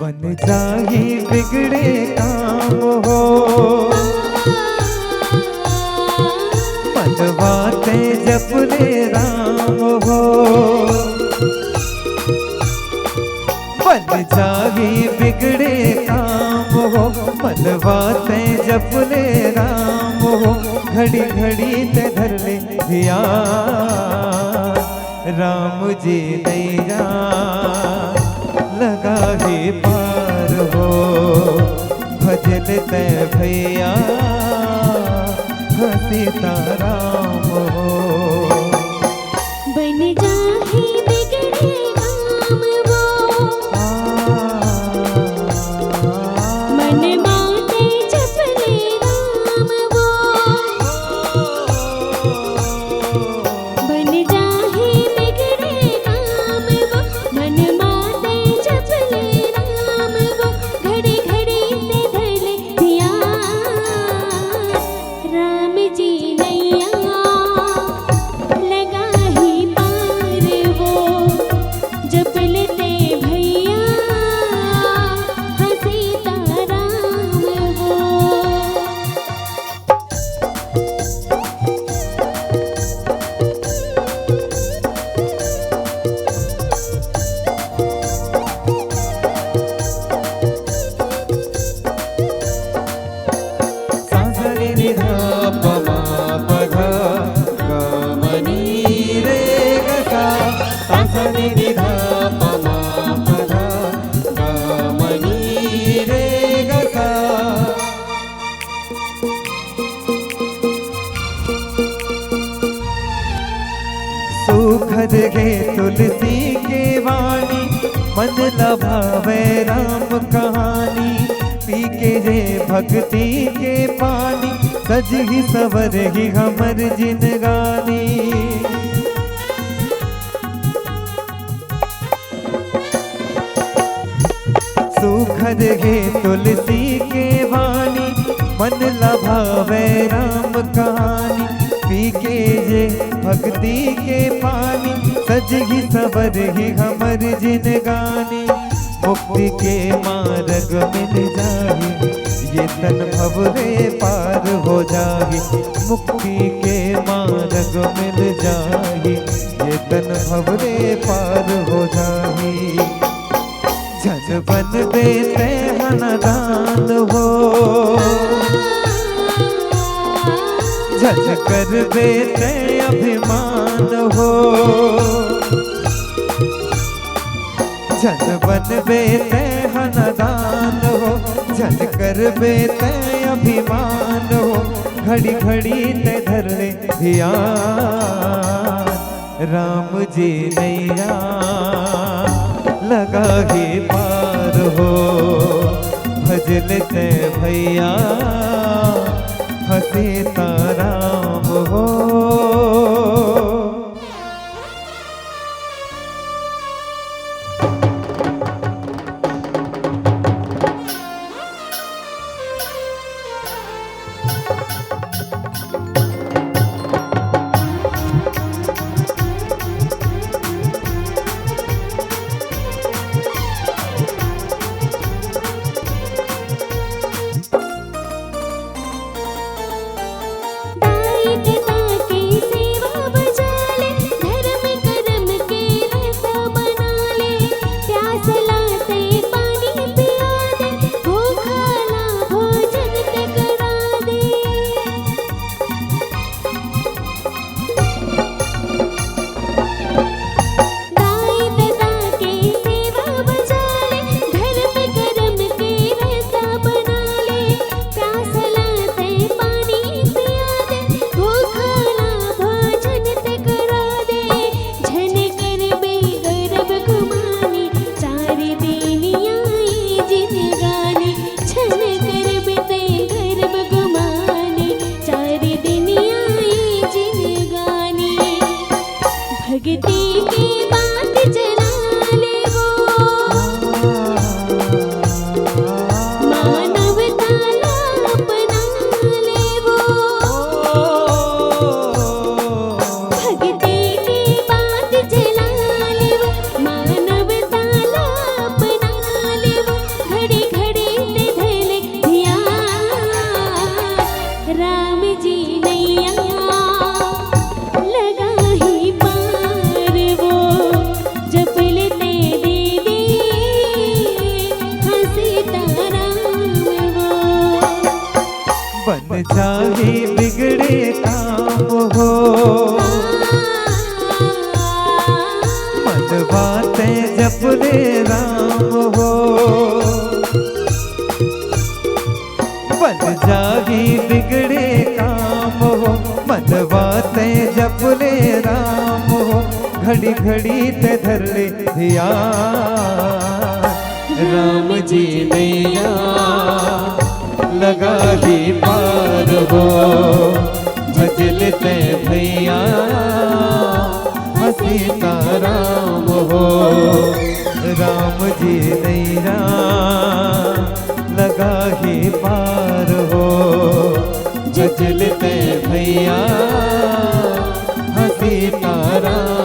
बन जाही बिगड़े काम हो, मनवाते जपले राम हो। बन जाही बिगड़े काम हो, मनवाते जपले राम हो। घड़ी घड़ी ते धर ले ध्यान, राम जी नैया लगा ही पार हो। भजन ते भैया सीताराम हो। बन जाही बिगड़े काम वो, मन माते जपले राम वो। बन जाही बिगड़े काम वो, मन माते जपले राम वो। घड़ी घड़ी से धर ले ध्यान, राम जी नैया लगा ही पार वो। जप लेते भैया सीताराम वो। सासरे निधा पमा पधा गमनी रे गसा। सासरे निधा पमा पधा गमनी रे गसा। सुखद गे तुलसी के वाणी, मन लभावे राम कहानी। पी के जे भक्ति के पानी, सज ही सवर ही हमर जिनगानी। सुखद गे तुलसी के वाणी, मन लभावे राम कहानी। पी के जे भक्ति के पानी, सज ही सवर ही हमर जिनगानी। मुक्ति के मार्ग मिल जाही, ये तन भवरे पार हो जाही। मुक्ति के मार्ग मिल जाही, ये तन भवरे पार हो जाही। जज बन देते हनदान हो, जज कर देते अभिमान हो। जज बन बेते हनदान हो, जज कर बेते अभिमान हो। घड़ी घड़ी ते धर ले ध्यान, राम जी नैया लगा ही पार हो। भज लेते भैया सीताराम हो। जी नैया लगा ही पार वो जप लेते दीदी हाँ सीताराम वो। बन जाए बिगड़े काम हो, मन बातें जप ले राम हो। बन जाए बिगड़े काम हो, मन बातें जप ले राम हो। घड़ी घड़ी ते धर ले ध्यान, राम जी नैया लगा ही पार हो। भजलते भैया सीताराम हो, राम जी नैया लगा ही पार हो। भजलते भैया सीताराम